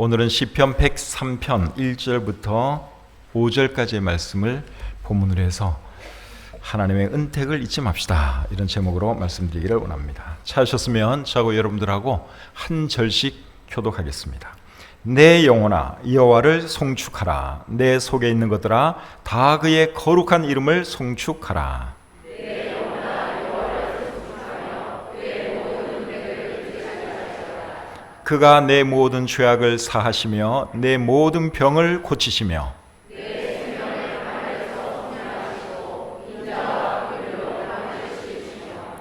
오늘은 시편 103편 1절부터 5절까지의 말씀을 본문으로 해서 하나님의 은택을 잊지 맙시다, 이런 제목으로 말씀드리기를 원합니다. 찾으셨으면 저하고 여러분들하고 한 절씩 교독하겠습니다. 내 영혼아 여호와를 송축하라. 내 속에 있는 것들아 다 그의 거룩한 이름을 송축하라. 그가 내 모든 죄악을 사하시며 내 모든 병을 고치시며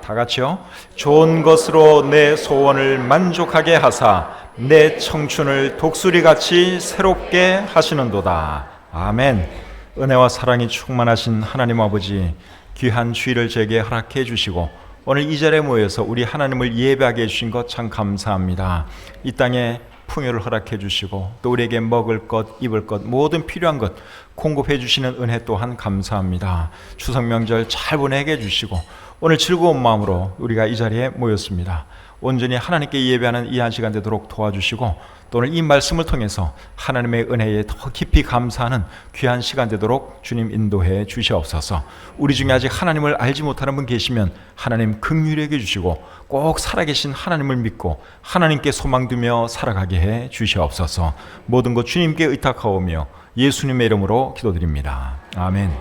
다 같이요. 좋은 것으로 내 소원을 만족하게 하사 내 청춘을 독수리같이 새롭게 하시는도다. 아멘. 은혜와 사랑이 충만하신 하나님 아버지, 귀한 주일을 제게 허락해 주시고 오늘 이 자리에 모여서 우리 하나님을 예배하게 해주신 것 참 감사합니다. 이 땅에 풍요를 허락해 주시고 또 우리에게 먹을 것, 입을 것, 모든 필요한 것 공급해 주시는 은혜 또한 감사합니다. 추석 명절 잘 보내게 해주시고 오늘 즐거운 마음으로 우리가 이 자리에 모였습니다. 온전히 하나님께 예배하는 이 한 시간 되도록 도와주시고 또 오늘 이 말씀을 통해서 하나님의 은혜에 더 깊이 감사하는 귀한 시간 되도록 주님 인도해 주시옵소서. 우리 중에 아직 하나님을 알지 못하는 분 계시면 하나님 긍휼히 여겨 주시고 꼭 살아계신 하나님을 믿고 하나님께 소망 두며 살아가게 해 주시옵소서. 모든 것 주님께 의탁하오며 예수님의 이름으로 기도드립니다. 아멘.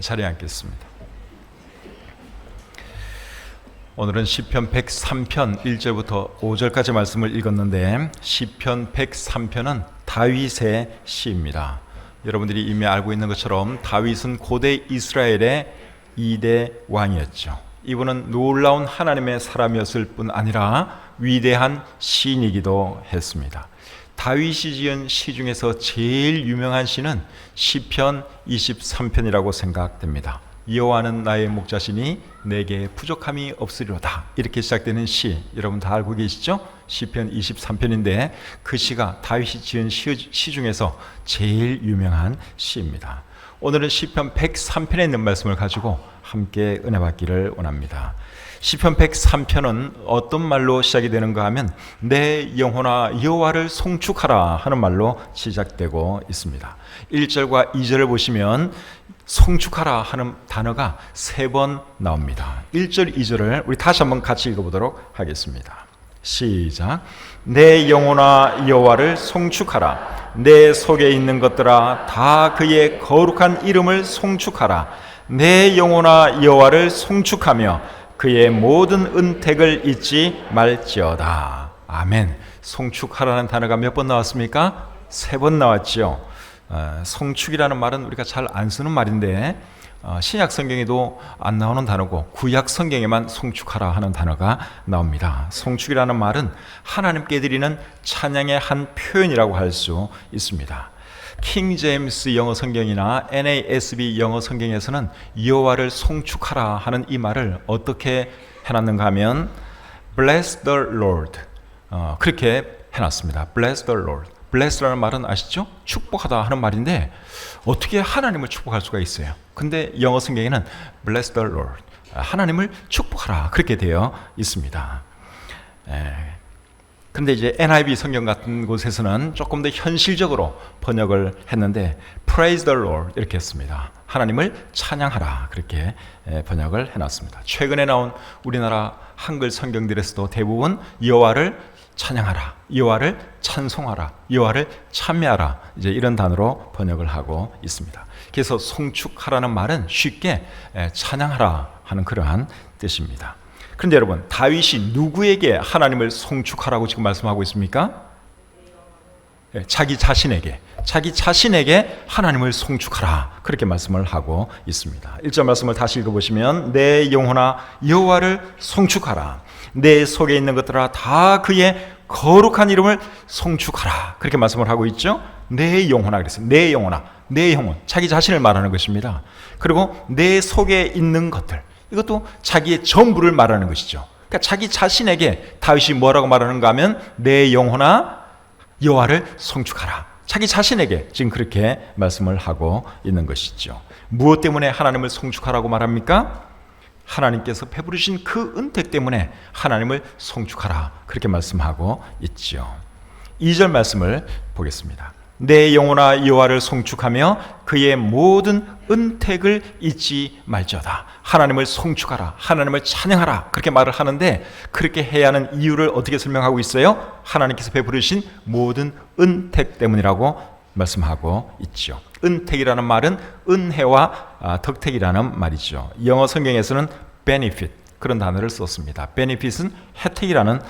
자리에 앉겠습니다. 오늘은 시편 103편 1절부터 5절까지 말씀을 읽었는데 시편 103편은 다윗의 시입니다. 여러분들이 이미 알고 있는 것처럼 다윗은 고대 이스라엘의 2대 왕이었죠. 이분은 놀라운 하나님의 사람이었을 뿐 아니라 위대한 시인이기도 했습니다. 다윗이 지은 시 중에서 제일 유명한 시는 시편 23편이라고 생각됩니다. 여호와는 나의 목자시니 내게 부족함이 없으리로다, 이렇게 시작되는 시 여러분 다 알고 계시죠? 시편 23편인데 그 시가 다윗이 지은 시 중에서 제일 유명한 시입니다. 오늘은 시편 103편에 있는 말씀을 가지고 함께 은혜 받기를 원합니다. 시편 103편은 어떤 말로 시작이 되는가 하면 내 영혼아 여호와를 송축하라 하는 말로 시작되고 있습니다. 1절과 2절을 보시면 송축하라 하는 단어가 3번 나옵니다. 1절, 2절을 우리 다시 한번 같이 읽어보도록 하겠습니다. 시작. 내 영혼아 여호와를 송축하라. 내 속에 있는 것들아 다 그의 거룩한 이름을 송축하라. 내 영혼아 여호와를 송축하며 그의 모든 은택을 잊지 말지어다. 아멘. 송축하라는 단어가 몇 번 나왔습니까? 3번 나왔죠. 송축이라는 말은 우리가 잘 안 쓰는 말인데 신약 성경에도 안 나오는 단어고 구약 성경에만 송축하라 하는 단어가 나옵니다. 송축이라는 말은 하나님께 드리는 찬양의 한 표현이라고 할 수 있습니다. 킹 제임스 영어 성경이나 NASB 영어 성경에서는 여호와를 송축하라 하는 이 말을 어떻게 해놨는가 하면 Bless the Lord, 그렇게 해놨습니다. Bless the Lord. bless라는 말은 아시죠? 축복하다 하는 말인데 어떻게 하나님을 축복할 수가 있어요? 근데 영어 성경에는 bless the Lord, 하나님을 축복하라, 그렇게 되어 있습니다. 근데 이제 NIV 성경 같은 곳에서는 조금 더 현실적으로 번역을 했는데 praise the Lord 이렇게 했습니다. 하나님을 찬양하라, 그렇게 번역을 해놨습니다. 최근에 나온 우리나라 한글 성경들에서도 대부분 여호와를 찬양하라, 여호와를 찬송하라, 여호와를 찬미하라, 이제 이런 단어로 번역을 하고 있습니다. 그래서 송축하라는 말은 쉽게 찬양하라 하는 그러한 뜻입니다. 그런데 여러분, 다윗이 누구에게 하나님을 송축하라고 지금 말씀하고 있습니까? 자기 자신에게 하나님을 송축하라, 그렇게 말씀을 하고 있습니다. 1절 말씀을 다시 읽어보시면 내 영혼아 여호와를 송축하라. 내 속에 있는 것들아 다 그의 거룩한 이름을 송축하라, 그렇게 말씀을 하고 있죠. 내 영혼아 그랬어요. 내 영혼아, 내 영혼, 자기 자신을 말하는 것입니다. 그리고 내 속에 있는 것들, 이것도 자기의 전부를 말하는 것이죠. 그러니까 자기 자신에게 다윗이 뭐라고 말하는가 하면 내 영혼아 여호와를 송축하라. 자기 자신에게 지금 그렇게 말씀을 하고 있는 것이죠. 무엇 때문에 하나님을 송축하라고 말합니까? 하나님께서 베푸르신 그 은택 때문에 하나님을 송축하라, 그렇게 말씀하고 있죠. 2절 말씀을 보겠습니다. 내 영혼아 여호와를 송축하며 그의 모든 은택을 잊지 말지어다. 하나님을 송축하라, 하나님을 찬양하라, 그렇게 말을 하는데, 그렇게 해야 하는 이유를 어떻게 설명하고 있어요? 하나님께서 베풀어 주신 모든 은택 때문이라고 말씀하고 있죠. 은택이라는 말은 은혜와 덕택이라는 말이죠. 영어 성경에서는 benefit, 그런 단어를 썼습니다. benefit은 혜택이라는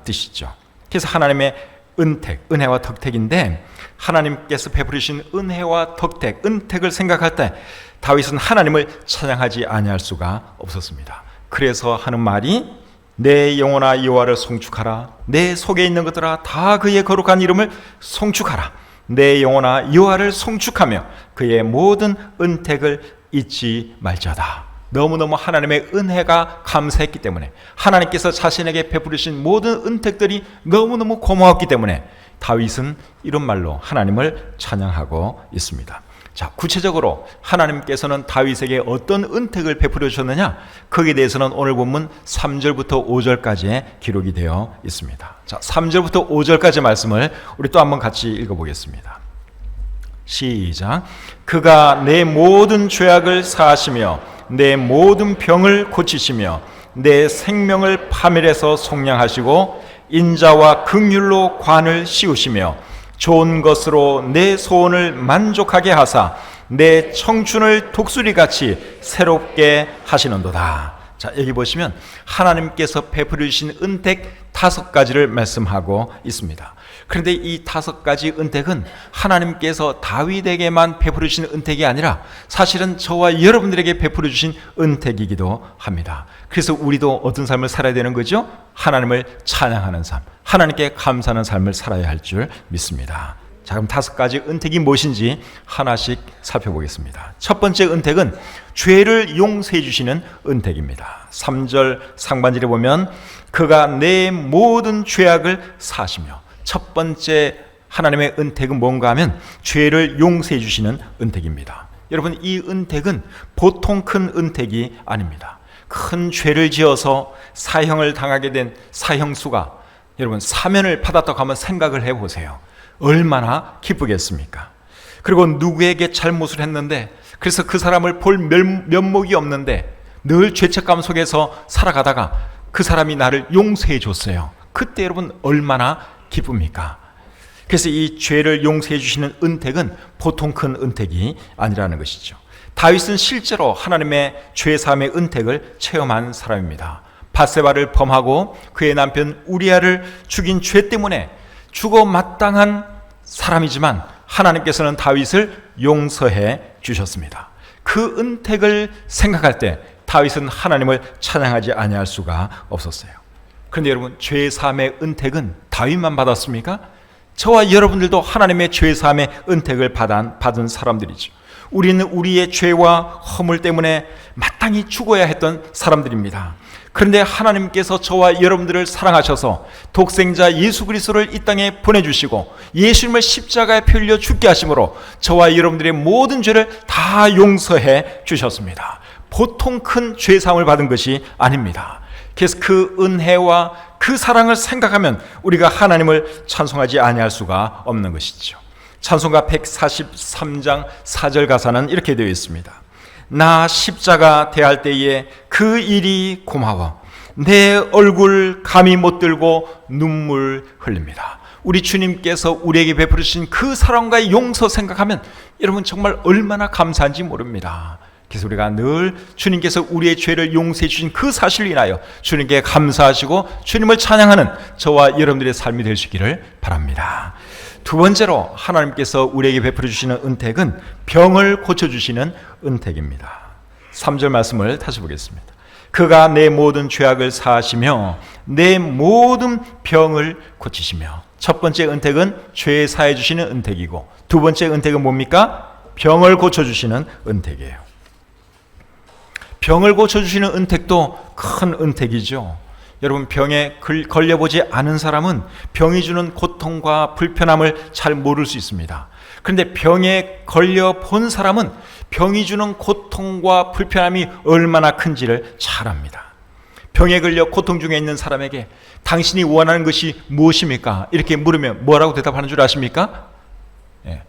뜻이죠. 그래서 하나님의 은택, 은혜와 덕택인데, 하나님께서 베푸르신 은혜와 덕택, 은택을 생각할 때 다윗은 하나님을 찬양하지 아니할 수가 없었습니다. 그래서 하는 말이 내 영혼아 여호와를 송축하라. 내 속에 있는 것들아 다 그의 거룩한 이름을 송축하라. 내 영혼아 여호와를 송축하며 그의 모든 은택을 잊지 말지어다. 너무너무 하나님의 은혜가 감사했기 때문에, 하나님께서 자신에게 베푸르신 모든 은택들이 너무너무 고마웠기 때문에 다윗은 이런 말로 하나님을 찬양하고 있습니다. 자, 구체적으로 하나님께서는 다윗에게 어떤 은택을 베풀어 주셨느냐? 거기에 대해서는 오늘 본문 3절부터 5절까지의 기록이 되어 있습니다. 자, 3절부터 5절까지 말씀을 우리 또 한번 같이 읽어보겠습니다. 시작. 그가 내 모든 죄악을 사하시며 내 모든 병을 고치시며 내 생명을 파멸해서 속량하시고 인자와 긍휼로 관을 씌우시며 좋은 것으로 내 소원을 만족하게 하사 내 청춘을 독수리같이 새롭게 하시는도다. 자, 여기 보시면 하나님께서 베풀어 주신 은택 5가지를 말씀하고 있습니다. 그런데 이 5가지 은택은 하나님께서 다윗에게만 베풀어 주신 은택이 아니라 사실은 저와 여러분들에게 베풀어 주신 은택이기도 합니다. 그래서 우리도 어떤 삶을 살아야 되는 거죠? 하나님을 찬양하는 삶, 하나님께 감사하는 삶을 살아야 할 줄 믿습니다. 자, 그럼 5가지 은택이 무엇인지 하나씩 살펴보겠습니다. 첫 번째 은택은 죄를 용서해 주시는 은택입니다. 3절 상반절에 보면 그가 내 모든 죄악을 사하시며, 첫 번째 하나님의 은택은 뭔가 하면 죄를 용서해 주시는 은택입니다. 여러분, 이 은택은 보통 큰 은택이 아닙니다. 큰 죄를 지어서 사형을 당하게 된 사형수가 여러분 사면을 받았다고 하면 생각을 해보세요. 얼마나 기쁘겠습니까? 그리고 누구에게 잘못을 했는데, 그래서 그 사람을 볼 면목이 없는데 늘 죄책감 속에서 살아가다가 그 사람이 나를 용서해 줬어요. 그때 여러분 얼마나 기쁩니까? 그래서 이 죄를 용서해 주시는 은택은 보통 큰 은택이 아니라는 것이죠. 다윗은 실제로 하나님의 죄사함의 은택을 체험한 사람입니다. 밧세바를 범하고 그의 남편 우리아를 죽인 죄 때문에 죽어 마땅한 사람이지만 하나님께서는 다윗을 용서해 주셨습니다. 그 은택을 생각할 때 다윗은 하나님을 찬양하지 아니할 수가 없었어요. 그런데 여러분, 죄사함의 은택은 다윗만 받았습니까? 저와 여러분들도 하나님의 죄사함의 은택을 받은 사람들이죠. 우리는 우리의 죄와 허물 때문에 마땅히 죽어야 했던 사람들입니다. 그런데 하나님께서 저와 여러분들을 사랑하셔서 독생자 예수 그리스도를 이 땅에 보내주시고 예수님을 십자가에 펴려 죽게 하심으로 저와 여러분들의 모든 죄를 다 용서해 주셨습니다. 보통 큰 죄사함을 받은 것이 아닙니다. 그래서 그 은혜와 그 사랑을 생각하면 우리가 하나님을 찬송하지 아니할 수가 없는 것이죠. 찬송가 143장 4절 가사는 이렇게 되어 있습니다. 나 십자가 대할 때에 그 일이 고마워 내 얼굴 감히 못 들고 눈물 흘립니다. 우리 주님께서 우리에게 베푸신 그 사랑과 용서 생각하면 여러분 정말 얼마나 감사한지 모릅니다. 그래서 우리가 늘 주님께서 우리의 죄를 용서해 주신 그 사실을 인하여 주님께 감사하시고 주님을 찬양하는 저와 여러분들의 삶이 될 수 있기를 바랍니다. 두 번째로 하나님께서 우리에게 베풀어 주시는 은택은 병을 고쳐주시는 은택입니다. 3절 말씀을 다시 보겠습니다. 그가 내 모든 죄악을 사하시며 내 모든 병을 고치시며. 첫 번째 은택은 죄 사해 주시는 은택이고, 두 번째 은택은 뭡니까? 병을 고쳐주시는 은택이에요. 병을 고쳐주시는 은택도 큰 은택이죠. 여러분, 병에 걸려보지 않은 사람은 병이 주는 고통과 불편함을 잘 모를 수 있습니다. 그런데 병에 걸려본 사람은 병이 주는 고통과 불편함이 얼마나 큰지를 잘 압니다. 병에 걸려 고통 중에 있는 사람에게 당신이 원하는 것이 무엇입니까? 이렇게 물으면 뭐라고 대답하는 줄 아십니까?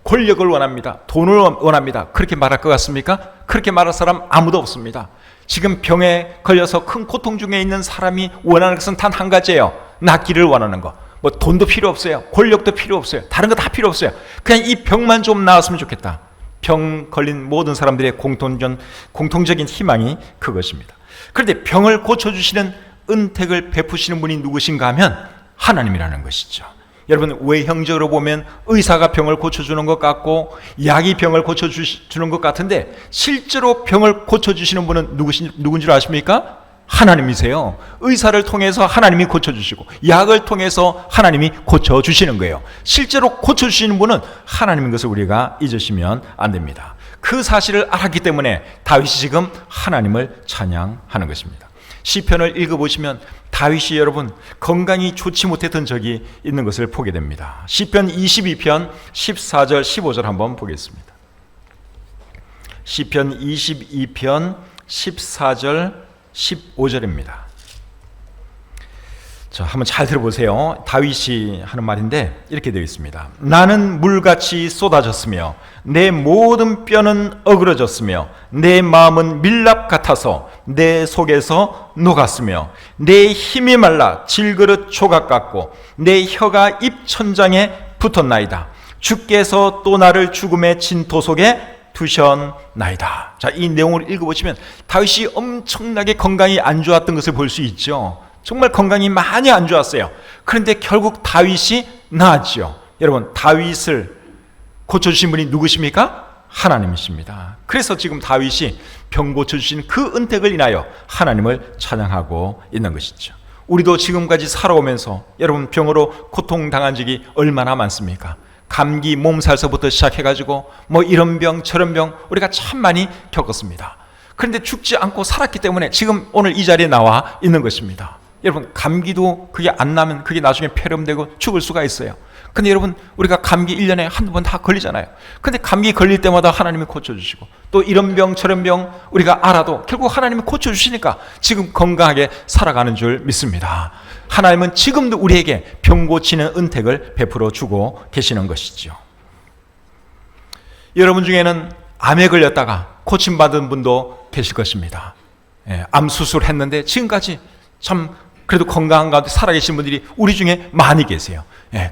권력을 원합니다. 돈을 원합니다. 그렇게 말할 것 같습니까? 그렇게 말할 사람 아무도 없습니다. 지금 병에 걸려서 큰 고통 중에 있는 사람이 원하는 것은 단 한 가지예요. 낫기를 원하는 거. 뭐 돈도 필요 없어요. 권력도 필요 없어요. 다른 거 다 필요 없어요. 그냥 이 병만 좀 나았으면 좋겠다. 병 걸린 모든 사람들의 공통적인 희망이 그것입니다. 그런데 병을 고쳐주시는 은택을 베푸시는 분이 누구신가 하면 하나님이라는 것이죠. 여러분, 외형적으로 보면 의사가 병을 고쳐주는 것 같고 약이 병을 고쳐주는 것 같은데 실제로 병을 고쳐주시는 분은 누군 줄 아십니까? 하나님이세요. 의사를 통해서 하나님이 고쳐주시고 약을 통해서 하나님이 고쳐주시는 거예요. 실제로 고쳐주시는 분은 하나님인 것을 우리가 잊으시면 안 됩니다. 그 사실을 알았기 때문에 다윗이 지금 하나님을 찬양하는 것입니다. 시편을 읽어보시면 다윗이 여러분 건강이 좋지 못했던 적이 있는 것을 보게 됩니다. 시편 22편 14절 15절 한번 보겠습니다. 시편 22편 14절 15절입니다. 자, 한번 잘 들어보세요. 다윗이 하는 말인데 이렇게 되어 있습니다. 나는 물같이 쏟아졌으며 내 모든 뼈는 어그러졌으며 내 마음은 밀랍 같아서 내 속에서 녹았으며 내 힘이 말라 질그릇 조각 같고 내 혀가 입천장에 붙었나이다. 주께서 또 나를 죽음의 진토 속에 두셨나이다. 자, 이 내용을 읽어보시면 다윗이 엄청나게 건강이 안 좋았던 것을 볼 수 있죠. 정말 건강이 많이 안 좋았어요. 그런데 결국 다윗이 나았죠. 여러분, 다윗을 고쳐주신 분이 누구십니까? 하나님이십니다. 그래서 지금 다윗이 병 고쳐주신 그 은택을 인하여 하나님을 찬양하고 있는 것이죠. 우리도 지금까지 살아오면서 여러분 병으로 고통당한 적이 얼마나 많습니까? 감기, 몸살서부터 시작해가지고 뭐 이런 병 저런 병 우리가 참 많이 겪었습니다. 그런데 죽지 않고 살았기 때문에 지금 오늘 이 자리에 나와 있는 것입니다. 여러분, 감기도 그게 안 나면 그게 나중에 폐렴되고 죽을 수가 있어요. 근데 여러분, 우리가 감기 1년에 한두 번 다 걸리잖아요. 근데 감기 걸릴 때마다 하나님이 고쳐주시고 또 이런 병 저런 병 우리가 알아도 결국 하나님이 고쳐주시니까 지금 건강하게 살아가는 줄 믿습니다. 하나님은 지금도 우리에게 병 고치는 은택을 베풀어 주고 계시는 것이죠. 여러분 중에는 암에 걸렸다가 고침받은 분도 계실 것입니다. 암 수술했는데 지금까지 참 그래도 건강한 가운데 살아계신 분들이 우리 중에 많이 계세요.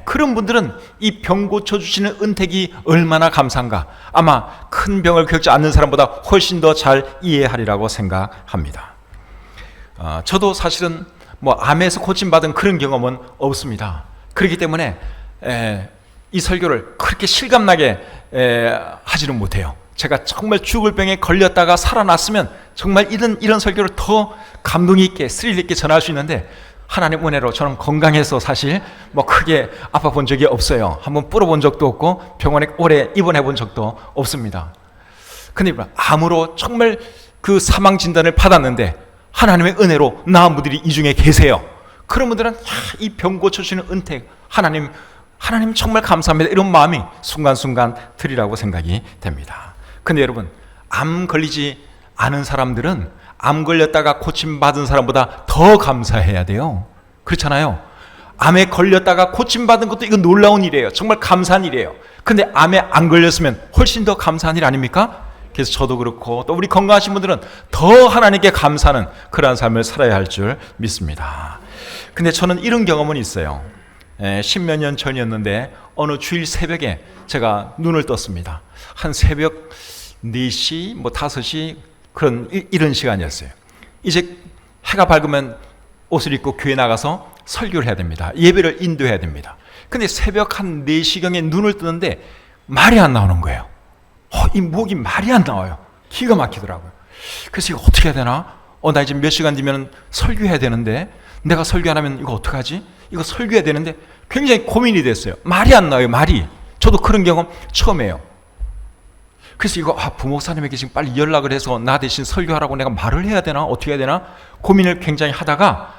그런 분들은 이 병 고쳐주시는 은택이 얼마나 감사한가, 아마 큰 병을 겪지 않는 사람보다 훨씬 더 잘 이해하리라고 생각합니다. 저도 사실은 뭐 암에서 고침받은 그런 경험은 없습니다. 그렇기 때문에 이 설교를 그렇게 실감나게 하지는 못해요. 제가 정말 죽을 병에 걸렸다가 살아났으면 정말 이런 설교를 더 감동 있게 스릴 있게 전할 수 있는데 하나님 은혜로 저는 건강해서 사실 뭐 크게 아파 본 적이 없어요. 한번 뿌려본 적도 없고 병원에 오래 입원해 본 적도 없습니다. 근데 암으로 정말 그 사망 진단을 받았는데 하나님의 은혜로 나은 분들이 이 중에 계세요. 그런 분들은 이 병 고쳐주시는 은택 하나님 정말 감사합니다. 이런 마음이 순간순간 드리라고 생각이 됩니다. 근데 여러분, 암 걸리지 않은 사람들은 암 걸렸다가 고침받은 사람보다 더 감사해야 돼요. 그렇잖아요. 암에 걸렸다가 고침받은 것도 이건 놀라운 일이에요. 정말 감사한 일이에요. 근데 암에 안 걸렸으면 훨씬 더 감사한 일 아닙니까? 그래서 저도 그렇고 또 우리 건강하신 분들은 더 하나님께 감사하는 그러한 삶을 살아야 할 줄 믿습니다. 근데 저는 이런 경험은 있어요. 10몇 년 전이었는데 어느 주일 새벽에 제가 눈을 떴습니다. 한 새벽 4시, 5시 이런 시간이었어요. 이제 해가 밝으면 옷을 입고 교회 나가서 설교를 해야 됩니다. 예배를 인도해야 됩니다. 근데 새벽 한 4시경에 눈을 뜨는데 말이 안 나오는 거예요. 이 목이 말이 안 나와요. 기가 막히더라고요. 그래서 이거 어떻게 해야 되나? 나 이제 몇 시간 뒤면 설교해야 되는데 내가 설교 안 하면 이거 어떡하지? 이거 설교해야 되는데 굉장히 고민이 됐어요. 말이 안 나와요. 말이. 저도 그런 경험 처음이에요. 그래서 이거 부목사님에게 지금 빨리 연락을 해서 나 대신 설교하라고 내가 말을 해야 되나? 어떻게 해야 되나? 고민을 굉장히 하다가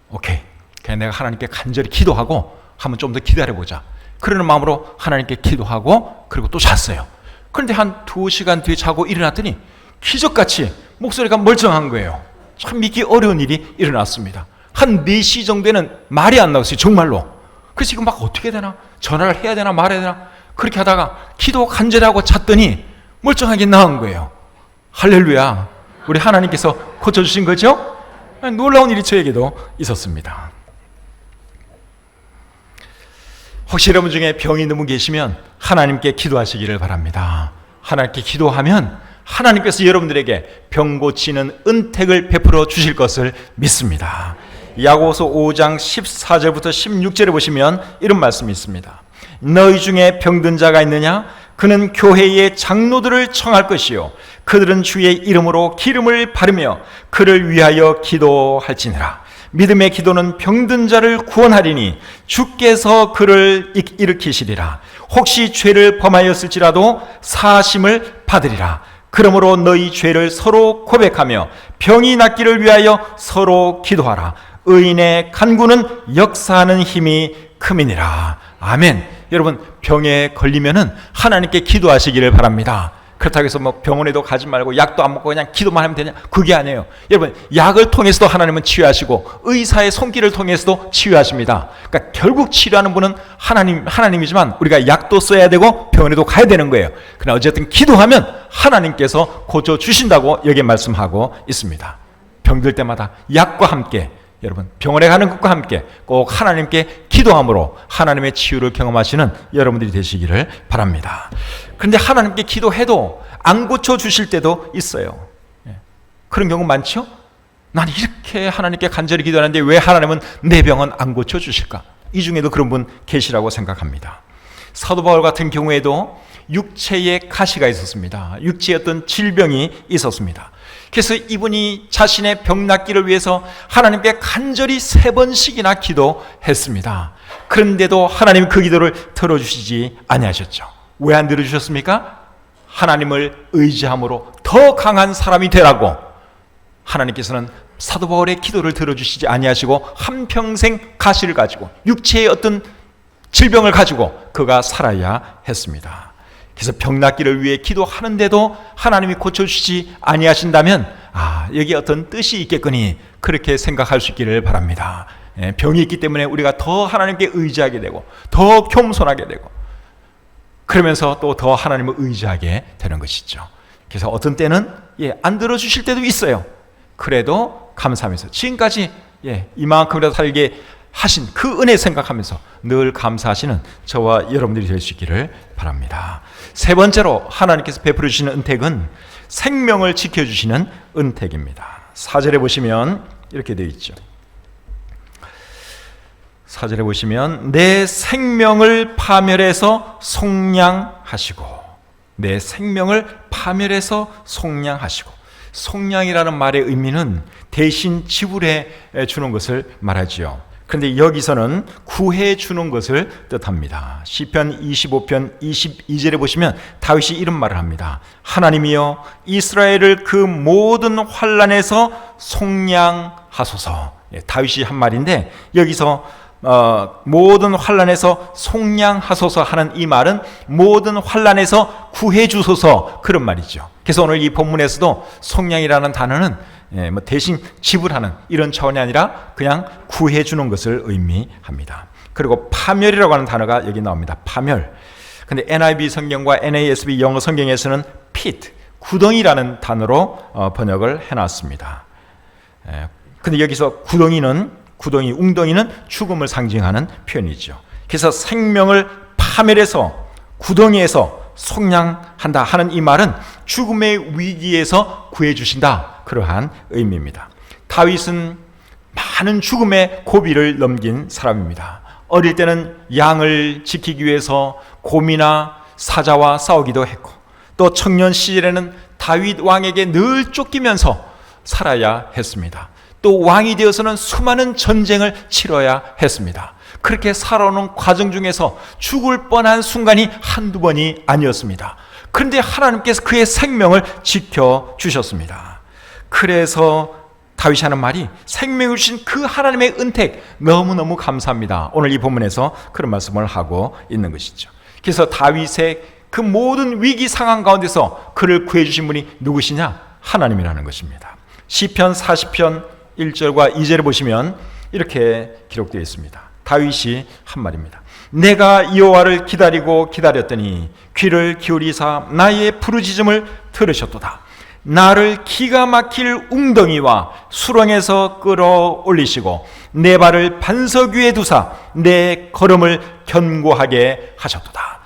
오케이. 그냥 내가 하나님께 간절히 기도하고 한번 좀 더 기다려보자. 그러는 마음으로 하나님께 기도하고 그리고 또 잤어요. 그런데 한 2시간 뒤에 자고 일어났더니 기적같이 목소리가 멀쩡한 거예요. 참 믿기 어려운 일이 일어났습니다. 한 4시 정도에는 말이 안 나왔어요, 정말로. 그래서 이거 막 어떻게 되나? 전화를 해야 되나 말아야 되나? 그렇게 하다가 기도 간절하고 잤더니 멀쩡하게 나은 거예요. 할렐루야. 우리 하나님께서 고쳐주신 거죠? 놀라운 일이 저에게도 있었습니다. 혹시 여러분 중에 병이 있는 분 계시면 하나님께 기도하시기를 바랍니다. 하나님께 기도하면 하나님께서 여러분들에게 병 고치는 은택을 베풀어 주실 것을 믿습니다. 야고보서 5장 14절부터 16절에 보시면 이런 말씀이 있습니다. 너희 중에 병든 자가 있느냐? 그는 교회의 장로들을 청할 것이요 그들은 주의 이름으로 기름을 바르며 그를 위하여 기도할지니라. 믿음의 기도는 병든 자를 구원하리니 주께서 그를 일으키시리라. 혹시 죄를 범하였을지라도 사하심을 받으리라. 그러므로 너희 죄를 서로 고백하며 병이 낫기를 위하여 서로 기도하라. 의인의 간구는 역사하는 힘이 큼이니라. 아멘. 여러분, 병에 걸리면은 하나님께 기도하시기를 바랍니다. 그렇다고 해서 뭐 병원에도 가지 말고 약도 안 먹고 그냥 기도만 하면 되냐? 그게 아니에요. 여러분, 약을 통해서도 하나님은 치유하시고 의사의 손길을 통해서도 치유하십니다. 그러니까 결국 치료하는 분은 하나님이지만 우리가 약도 써야 되고 병원에도 가야 되는 거예요. 그러나 어쨌든 기도하면 하나님께서 고쳐주신다고 여기에 말씀하고 있습니다. 병들 때마다 약과 함께, 여러분 병원에 가는 것과 함께 꼭 하나님께 기도함으로 하나님의 치유를 경험하시는 여러분들이 되시기를 바랍니다. 그런데 하나님께 기도해도 안 고쳐주실 때도 있어요. 그런 경우 많죠? 난 이렇게 하나님께 간절히 기도하는데 왜 하나님은 내 병은 안 고쳐주실까? 이 중에도 그런 분 계시라고 생각합니다. 사도 바울 같은 경우에도 육체에 가시가 있었습니다. 육체에 어떤 질병이 있었습니다. 그래서 이분이 자신의 병 낫기를 위해서 하나님께 간절히 3번씩이나 기도했습니다. 그런데도 하나님 그 기도를 들어주시지 아니하셨죠. 왜 안 들어주셨습니까? 하나님을 의지함으로 더 강한 사람이 되라고 하나님께서는 사도 바울의 기도를 들어주시지 아니하시고 한평생 가시를 가지고 육체의 어떤 질병을 가지고 그가 살아야 했습니다. 그래서 병 낫기를 위해 기도하는데도 하나님이 고쳐주시지 아니하신다면 여기 어떤 뜻이 있겠거니 그렇게 생각할 수 있기를 바랍니다. 병이 있기 때문에 우리가 더 하나님께 의지하게 되고 더 겸손하게 되고 그러면서 또 더 하나님을 의지하게 되는 것이죠. 그래서 어떤 때는 안 들어주실 때도 있어요. 그래도 감사하면서 지금까지 이만큼이라도 살게 하신 그 은혜 생각하면서 늘 감사하시는 저와 여러분들이 될 수 있기를 바랍니다. 3번째로 하나님께서 베풀어 주시는 은택은 생명을 지켜주시는 은택입니다. 4절에 보시면 이렇게 되어 있죠. 4절에 보시면 내 생명을 파멸해서 속량하시고, 내 생명을 파멸해서 속량하시고, 속량이라는 말의 의미는 대신 지불해 주는 것을 말하지요. 그런데 여기서는 구해 주는 것을 뜻합니다. 시편 25편 22절에 보시면 다윗이 이런 말을 합니다. 하나님이여 이스라엘을 그 모든 환난에서 속량하소서. 다윗이 한 말인데 여기서 모든 환난에서 속량하소서 하는 이 말은 모든 환난에서 구해 주소서 그런 말이죠. 그래서 오늘 이 본문에서도 속량이라는 단어는 대신 지불하는 이런 차원이 아니라 그냥 구해주는 것을 의미합니다. 그리고 파멸이라고 하는 단어가 여기 나옵니다. 파멸. 근데 NIV 성경과 NASB 영어 성경에서는 pit, 구덩이라는 단어로 번역을 해놨습니다. 근데 여기서 구덩이, 웅덩이는 죽음을 상징하는 표현이죠. 그래서 생명을 파멸해서 구덩이에서 속량한다 하는 이 말은 죽음의 위기에서 구해주신다, 그러한 의미입니다. 다윗은 많은 죽음의 고비를 넘긴 사람입니다. 어릴 때는 양을 지키기 위해서 곰이나 사자와 싸우기도 했고, 또 청년 시절에는 다윗 왕에게 늘 쫓기면서 살아야 했습니다. 또 왕이 되어서는 수많은 전쟁을 치러야 했습니다. 그렇게 살아오는 과정 중에서 죽을 뻔한 순간이 한두 번이 아니었습니다. 그런데 하나님께서 그의 생명을 지켜주셨습니다. 그래서 다윗이 하는 말이 생명을 주신 그 하나님의 은택 너무너무 감사합니다. 오늘 이 본문에서 그런 말씀을 하고 있는 것이죠. 그래서 다윗의 그 모든 위기 상황 가운데서 그를 구해주신 분이 누구시냐? 하나님이라는 것입니다. 시편 40편 1절과 2절에 보시면 이렇게 기록되어 있습니다. 다윗이 한 말입니다. 내가 여호와를 기다렸더니 귀를 기울이사 나의 부르짖음을 들으셨도다. 나를 기가 막힐 웅덩이와 수렁에서 끌어올리시고 내 발을 반석 위에 두사 내 걸음을 견고하게 하셨도다.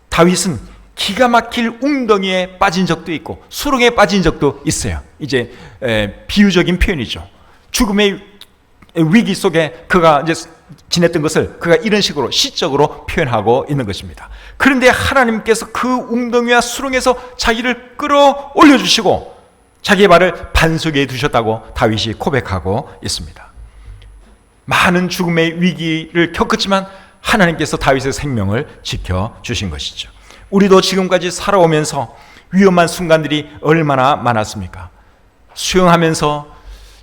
다윗은 기가 막힐 웅덩이에 빠진 적도 있고 수렁에 빠진 적도 있어요. 이제 비유적인 표현이죠. 죽음의 위기 속에 그가 이제 지냈던 것을 그가 이런 식으로 시적으로 표현하고 있는 것입니다. 그런데 하나님께서 그 웅덩이와 수렁에서 자기를 끌어올려 주시고 자기의 발을 반석에 두셨다고 다윗이 고백하고 있습니다. 많은 죽음의 위기를 겪었지만 하나님께서 다윗의 생명을 지켜주신 것이죠. 우리도 지금까지 살아오면서 위험한 순간들이 얼마나 많았습니까? 수영하면서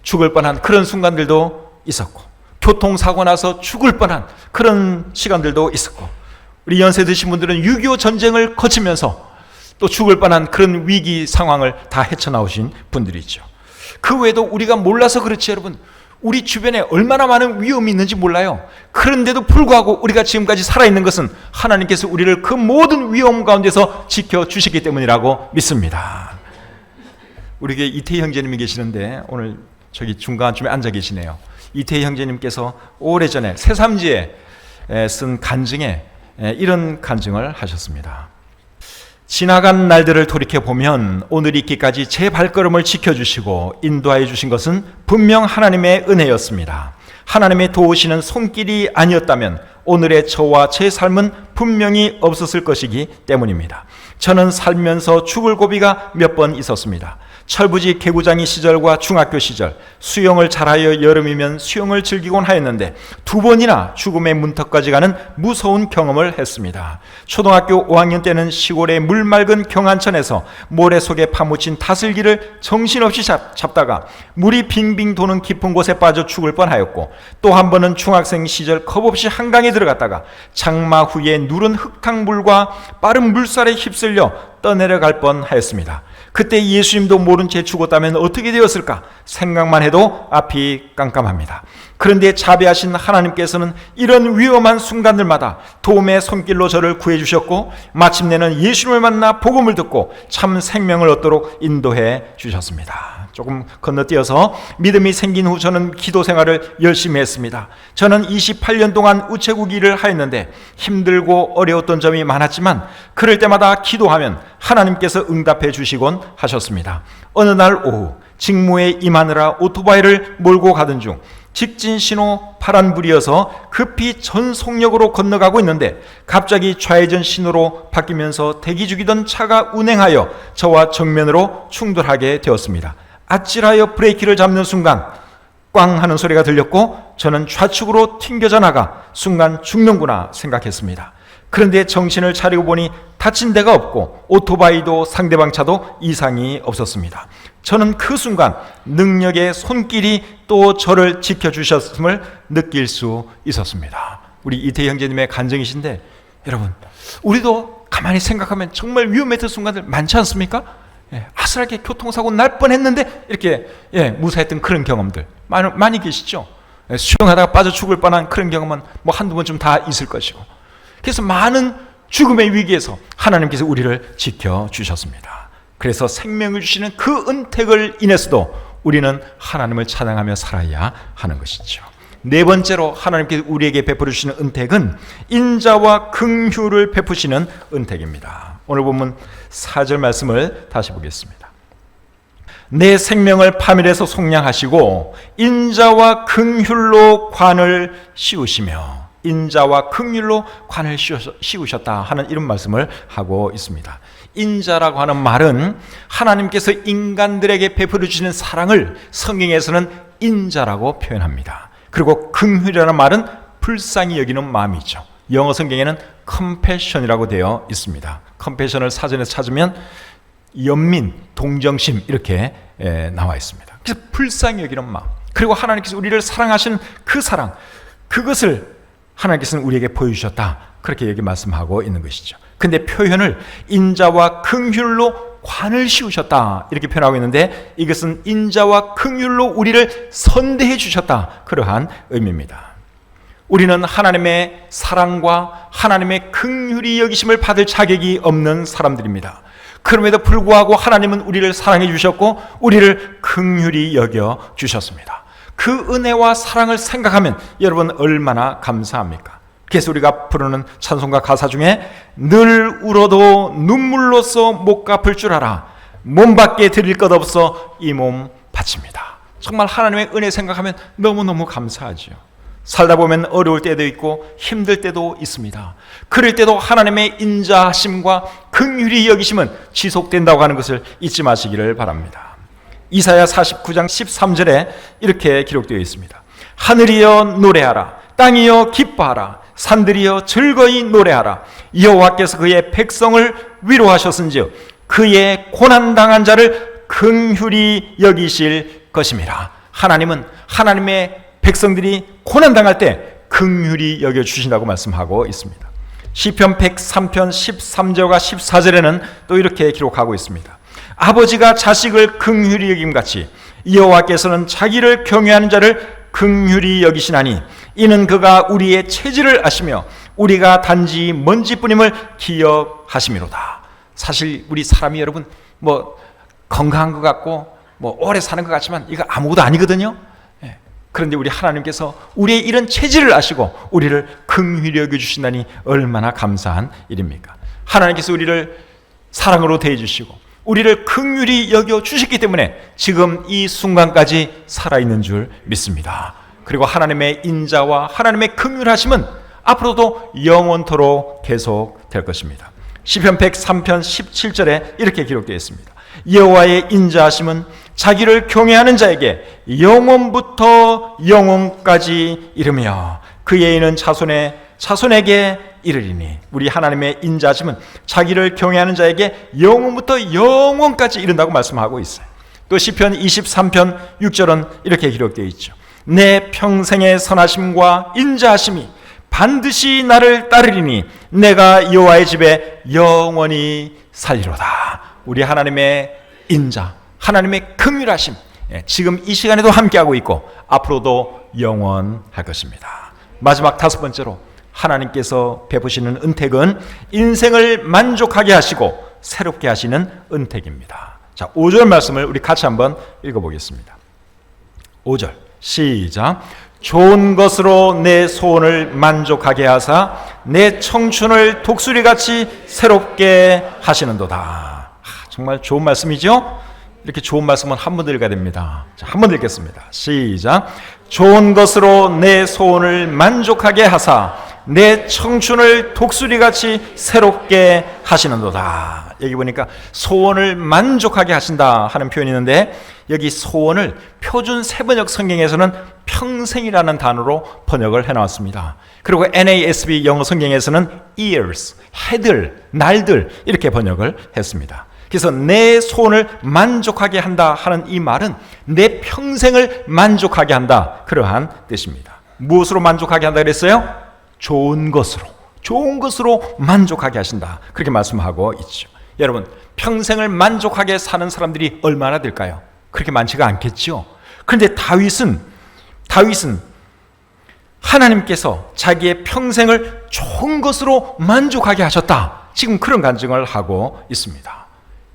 죽을 뻔한 그런 순간들도 있었고, 교통사고 나서 죽을 뻔한 그런 시간들도 있었고, 우리 연세 드신 분들은 6.25 전쟁을 거치면서 또 죽을 뻔한 그런 위기 상황을 다 헤쳐나오신 분들이죠. 그 외에도 우리가 몰라서 그렇지 여러분, 우리 주변에 얼마나 많은 위험이 있는지 몰라요. 그런데도 불구하고 우리가 지금까지 살아있는 것은 하나님께서 우리를 그 모든 위험 가운데서 지켜주시기 때문이라고 믿습니다. 우리 교회 이태희 형제님이 계시는데 오늘 저기 중간쯤에 앉아 계시네요. 이태희 형제님께서 오래전에 새삼지에 쓴 간증에 이런 간증을 하셨습니다. 지나간 날들을 돌이켜보면 오늘 있기까지 제 발걸음을 지켜주시고 인도하여 주신 것은 분명 하나님의 은혜였습니다. 하나님의 도우시는 손길이 아니었다면 오늘의 저와 제 삶은 분명히 없었을 것이기 때문입니다. 저는 살면서 죽을 고비가 몇 번 있었습니다. 철부지 개구장이 시절과 중학교 시절, 수영을 잘하여 여름이면 수영을 즐기곤 하였는데 2번이나 죽음의 문턱까지 가는 무서운 경험을 했습니다. 초등학교 5학년 때는 시골의 물 맑은 경안천에서 모래 속에 파묻힌 다슬기를 정신없이 잡다가 물이 빙빙 도는 깊은 곳에 빠져 죽을 뻔하였고, 또 한 번은 중학생 시절 겁없이 한강에 들어갔다가 장마 후에 누른 흙탕물과 빠른 물살에 휩쓸려 떠내려갈 뻔하였습니다. 그때 예수님도 모른 채 죽었다면 어떻게 되었을까 생각만 해도 앞이 깜깜합니다. 그런데 자비하신 하나님께서는 이런 위험한 순간들마다 도움의 손길로 저를 구해주셨고, 마침내는 예수님을 만나 복음을 듣고 참 생명을 얻도록 인도해 주셨습니다. 조금 건너뛰어서 믿음이 생긴 후 저는 기도 생활을 열심히 했습니다. 저는 28년 동안 우체국 일을 하였는데 힘들고 어려웠던 점이 많았지만 그럴 때마다 기도하면 하나님께서 응답해 주시곤 하셨습니다. 어느 날 오후 직무에 임하느라 오토바이를 몰고 가던 중 직진 신호 파란불이어서 급히 전속력으로 건너가고 있는데 갑자기 좌회전 신호로 바뀌면서 대기 중이던 차가 운행하여 저와 정면으로 충돌하게 되었습니다. 아찔하여 브레이크를 잡는 순간 꽝 하는 소리가 들렸고 저는 좌측으로 튕겨져 나가 순간 죽는구나 생각했습니다. 그런데 정신을 차리고 보니 다친 데가 없고 오토바이도 상대방 차도 이상이 없었습니다. 저는 그 순간 능력의 손길이 또 저를 지켜주셨음을 느낄 수 있었습니다. 우리 이태희 형제님의 간증이신데 여러분, 우리도 가만히 생각하면 정말 위험했던 순간들 많지 않습니까? 아슬하게 교통사고 날 뻔했는데 이렇게 무사했던 그런 경험들 많이 계시죠? 수영하다가 빠져 죽을 뻔한 그런 경험은 뭐 한두 번쯤 다 있을 것이고, 그래서 많은 죽음의 위기에서 하나님께서 우리를 지켜주셨습니다. 그래서 생명을 주시는 그 은택을 인해서도 우리는 하나님을 찬양하며 살아야 하는 것이죠. 네 번째로 하나님께서 우리에게 베풀어 주시는 은택은 인자와 긍휼을 베푸시는 은택입니다. 오늘 본문 4절 말씀을 다시 보겠습니다. 내 생명을 파멸해서 속량하시고 인자와 긍휼로 관을 씌우시며, 인자와 긍휼로 관을 씌우셨다 하는 이런 말씀을 하고 있습니다. 인자라고 하는 말은 하나님께서 인간들에게 베풀어 주시는 사랑을 성경에서는 인자라고 표현합니다. 그리고 긍휼이라는 말은 불쌍히 여기는 마음이죠. 영어 성경에는 compassion이라고 되어 있습니다. compassion을 사전에 찾으면 연민, 동정심 이렇게 나와 있습니다. 그래서 불쌍히 여기는 마음, 그리고 하나님께서 우리를 사랑하시는 그 사랑, 그것을 하나님께서는 우리에게 보여주셨다, 그렇게 여기 말씀하고 있는 것이죠. 근데 표현을 인자와 긍휼로 관을 씌우셨다 이렇게 표현하고 있는데, 이것은 인자와 긍휼로 우리를 선대해 주셨다, 그러한 의미입니다. 우리는 하나님의 사랑과 하나님의 긍휼히 여기심을 받을 자격이 없는 사람들입니다. 그럼에도 불구하고 하나님은 우리를 사랑해 주셨고 우리를 긍휼히 여겨 주셨습니다. 그 은혜와 사랑을 생각하면 여러분 얼마나 감사합니까? 그래서 우리가 부르는 찬송가 가사 중에 늘 울어도 눈물로써 못 갚을 줄 알아 몸 밖에 드릴 것 없어 이 몸 바칩니다. 정말 하나님의 은혜 생각하면 너무너무 감사하죠. 살다 보면 어려울 때도 있고 힘들 때도 있습니다. 그럴 때도 하나님의 인자하심과 긍휼히 여기심은 지속된다고 하는 것을 잊지 마시기를 바랍니다. 이사야 49장 13절에 이렇게 기록되어 있습니다. 하늘이여 노래하라, 땅이여 기뻐하라, 산들이여 즐거이 노래하라. 여호와께서 그의 백성을 위로하셨은즉 그의 고난당한 자를 긍휼히 여기실 것임이라. 하나님은 하나님의 백성들이 고난당할 때 긍휼히 여겨주신다고 말씀하고 있습니다. 시편 103편 13절과 14절에는 또 이렇게 기록하고 있습니다. 아버지가 자식을 긍휼히 여김같이 여호와께서는 자기를 경외하는 자를 긍휼히 여기시나니 이는 그가 우리의 체질을 아시며 우리가 단지 먼지뿐임을 기억하심이로다. 사실 우리 사람이 여러분 건강한 것 같고 오래 사는 것 같지만 이거 아무것도 아니거든요. 그런데 우리 하나님께서 우리의 이런 체질을 아시고 우리를 긍휼히 여겨주신다니 얼마나 감사한 일입니까? 하나님께서 우리를 사랑으로 대해주시고 우리를 긍휼히 여겨주셨기 때문에 지금 이 순간까지 살아있는 줄 믿습니다. 그리고 하나님의 인자와 하나님의 긍휼하심은 앞으로도 영원토록 계속될 것입니다. 시편 103편 17절에 이렇게 기록되어 있습니다. 여호와의 인자하심은 자기를 경외하는 자에게 영원부터 영원까지 이르며 그의 이는 자손에게 이르리니. 우리 하나님의 인자하심은 자기를 경외하는 자에게 영원부터 영원까지 이른다고 말씀하고 있어요. 또 시편 23편 6절은 이렇게 기록되어 있죠. 내 평생의 선하심과 인자하심이 반드시 나를 따르리니 내가 여호와의 집에 영원히 살리로다. 우리 하나님의 인자, 하나님의 긍휼하심, 지금 이 시간에도 함께하고 있고 앞으로도 영원할 것입니다. 마지막 5번째로 하나님께서 베푸시는 은택은 인생을 만족하게 하시고 새롭게 하시는 은택입니다. 자, 5절 말씀을 우리 같이 한번 읽어보겠습니다. 5절 시작. 좋은 것으로 내 소원을 만족하게 하사 내 청춘을 독수리같이 새롭게 하시는도다. 정말 좋은 말씀이죠? 이렇게 좋은 말씀은 한 번 더 읽어야 됩니다. 자, 한 번 더 읽겠습니다. 시작. 좋은 것으로 내 소원을 만족하게 하사 내 청춘을 독수리같이 새롭게 하시는도다. 여기 보니까 소원을 만족하게 하신다 하는 표현이 있는데 여기 소원을 표준 세번역 성경에서는 평생이라는 단어로 번역을 해놨습니다. 그리고 NASB 영어 성경에서는 years, 해들, 날들 이렇게 번역을 했습니다. 그래서 내 소원을 만족하게 한다 하는 이 말은 내 평생을 만족하게 한다, 그러한 뜻입니다. 무엇으로 만족하게 한다 그랬어요? 좋은 것으로 만족하게 하신다, 그렇게 말씀하고 있죠. 여러분, 평생을 만족하게 사는 사람들이 얼마나 될까요? 그렇게 많지가 않겠죠. 그런데 다윗은 하나님께서 자기의 평생을 좋은 것으로 만족하게 하셨다, 지금 그런 간증을 하고 있습니다.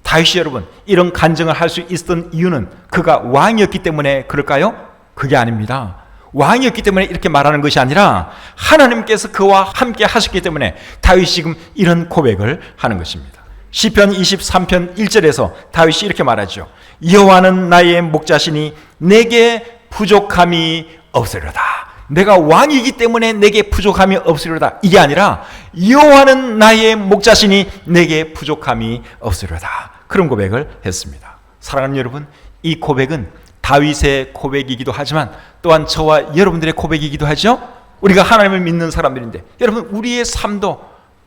다윗이 여러분 이런 간증을 할 수 있었던 이유는 그가 왕이었기 때문에 그럴까요? 그게 아닙니다. 왕이었기 때문에 이렇게 말하는 것이 아니라 하나님께서 그와 함께 하셨기 때문에 다윗이 지금 이런 고백을 하는 것입니다. 시편 23편 1절에서 다윗이 이렇게 말하죠. 여호와는 나의 목자시니 내게 부족함이 없으리로다. 내가 왕이기 때문에 내게 부족함이 없으리로다, 이게 아니라 여호와는 나의 목자시니 내게 부족함이 없으리로다, 그런 고백을 했습니다. 사랑하는 여러분, 이 고백은 다윗의 고백이기도 하지만 또한 저와 여러분들의 고백이기도 하죠. 우리가 하나님을 믿는 사람들인데 여러분, 우리의 삶도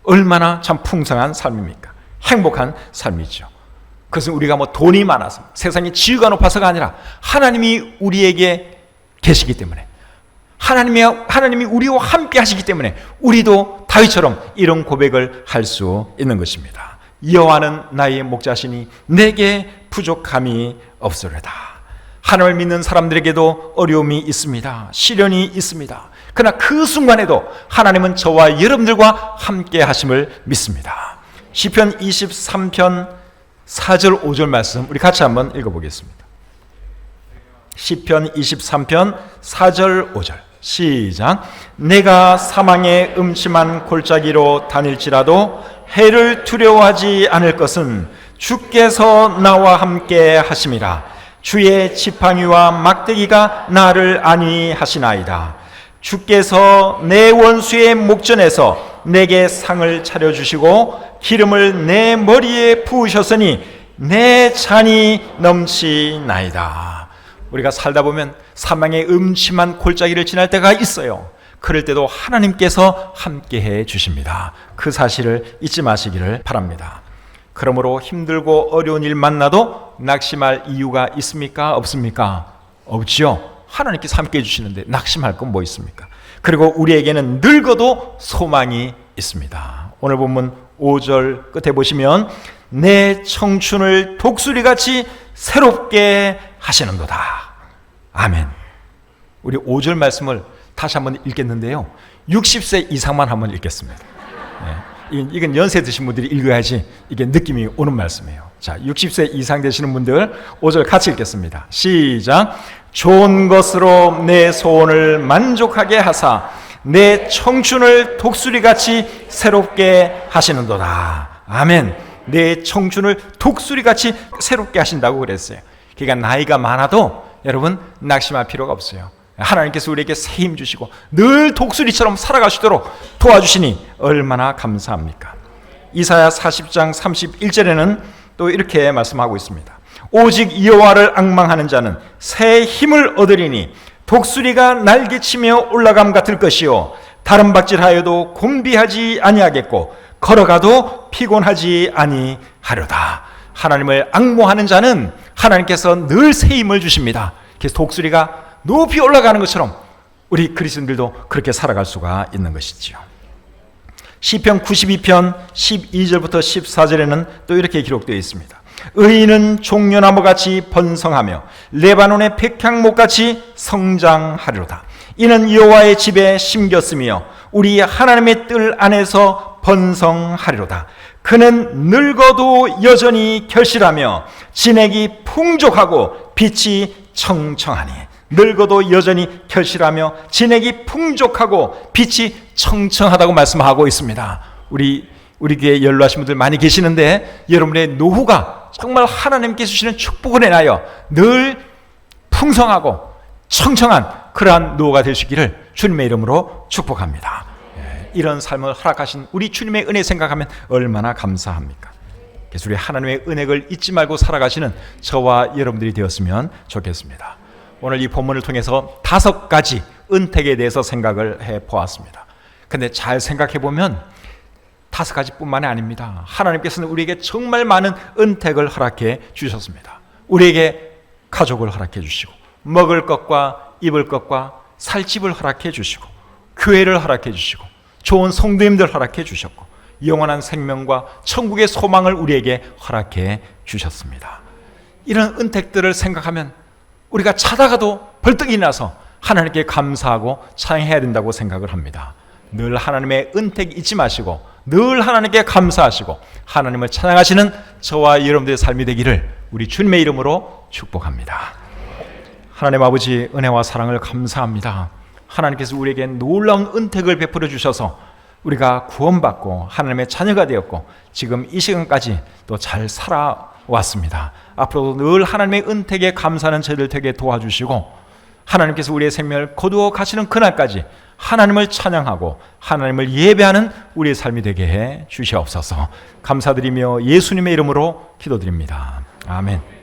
얼마나 참 풍성한 삶입니까? 행복한 삶이죠. 그것은 우리가 돈이 많아서 세상에 지위가 높아서가 아니라 하나님이 우리에게 계시기 때문에, 하나님이 우리와 함께 하시기 때문에 우리도 다윗처럼 이런 고백을 할 수 있는 것입니다. 여호와는 나의 목자시니 내게 부족함이 없으리다. 하나님을 믿는 사람들에게도 어려움이 있습니다. 시련이 있습니다. 그러나 그 순간에도 하나님은 저와 여러분들과 함께 하심을 믿습니다. 시편 23편 4절 5절 말씀 우리 같이 한번 읽어보겠습니다. 시편 23편 4절 5절 시작. 내가 사망의 음침한 골짜기로 다닐지라도 해를 두려워하지 않을 것은 주께서 나와 함께 하심이라. 주의 지팡이와 막대기가 나를 안위하시나이다. 주께서 내 원수의 목전에서 내게 상을 차려주시고 기름을 내 머리에 부으셨으니 내 잔이 넘치나이다. 우리가 살다 보면 사망의 음침한 골짜기를 지날 때가 있어요. 그럴 때도 하나님께서 함께해 주십니다. 그 사실을 잊지 마시기를 바랍니다. 그러므로 힘들고 어려운 일 만나도 낙심할 이유가 있습니까? 없습니까? 없지요. 하나님께서 함께해 주시는데 낙심할 건 뭐 있습니까? 그리고 우리에게는 늙어도 소망이 있습니다. 오늘 본문 5절 끝에 보시면 내 청춘을 독수리같이 새롭게 하시는도다. 아멘. 우리 5절 말씀을 다시 한번 읽겠는데요. 60세 이상만 한번 읽겠습니다. 이건 연세 드신 분들이 읽어야지 이게 느낌이 오는 말씀이에요. 자, 60세 이상 되시는 분들 5절 같이 읽겠습니다. 시작. 좋은 것으로 내 소원을 만족하게 하사 내 청춘을 독수리같이 새롭게 하시는도다. 아멘. 내 청춘을 독수리같이 새롭게 하신다고 그랬어요. 그러니까 나이가 많아도 여러분 낙심할 필요가 없어요. 하나님께서 우리에게 새 힘 주시고 늘 독수리처럼 살아가시도록 도와주시니 얼마나 감사합니까? 이사야 40장 31절에는 또 이렇게 말씀하고 있습니다. 오직 여호와를 앙망하는 자는 새 힘을 얻으리니 독수리가 날개치며 올라감 같을 것이요 다른 박질하여도 곤비하지 아니하겠고 걸어가도 피곤하지 아니하려다. 하나님을 앙모하는 자는 하나님께서 늘 새 힘을 주십니다. 그래서 독수리가 높이 올라가는 것처럼 우리 그리스도인들도 그렇게 살아갈 수가 있는 것이지요. 시편 92편 12절부터 14절에는 또 이렇게 기록되어 있습니다. 의인은 종려나무같이 번성하며 레바논의 백향목같이 성장하리로다. 이는 여호와의 집에 심겼으며 우리 하나님의 뜰 안에서 번성하리로다. 그는 늙어도 여전히 결실하며 진액이 풍족하고 빛이 청청하니. 늙어도 여전히 결실하며 진액이 풍족하고 빛이 청청하다고 말씀하고 있습니다. 우리 교회에 연로하신 분들 많이 계시는데 여러분의 노후가 정말 하나님께서 주시는 축복을 인하여 늘 풍성하고 청청한 그러한 노후가 되시기를 주님의 이름으로 축복합니다. 이런 삶을 허락하신 우리 주님의 은혜 생각하면 얼마나 감사합니까? 그래서 우리 하나님의 은혜를 잊지 말고 살아가시는 저와 여러분들이 되었으면 좋겠습니다. 오늘 이 본문을 통해서 5가지 은택에 대해서 생각을 해보았습니다. 근데 잘 생각해보면 5가지뿐만이 아닙니다. 하나님께서는 우리에게 정말 많은 은택을 허락해 주셨습니다. 우리에게 가족을 허락해 주시고 먹을 것과 입을 것과 살 집을 허락해 주시고 교회를 허락해 주시고 좋은 성도님들 허락해 주셨고 영원한 생명과 천국의 소망을 우리에게 허락해 주셨습니다. 이런 은택들을 생각하면 우리가 찾아가도 벌떡 일어나서 하나님께 감사하고 찬양해야 된다고 생각을 합니다. 늘 하나님의 은택 잊지 마시고 늘 하나님께 감사하시고 하나님을 찬양하시는 저와 여러분들의 삶이 되기를 우리 주님의 이름으로 축복합니다. 하나님 아버지 은혜와 사랑을 감사합니다. 하나님께서 우리에게 놀라운 은택을 베풀어 주셔서 우리가 구원받고 하나님의 자녀가 되었고 지금 이 시간까지 또 잘 살아왔습니다. 앞으로도 늘 하나님의 은택에 감사하는 저희들 되게 도와주시고 하나님께서 우리의 생명을 거두어 가시는 그날까지 하나님을 찬양하고 하나님을 예배하는 우리의 삶이 되게 해 주시옵소서. 감사드리며 예수님의 이름으로 기도드립니다. 아멘.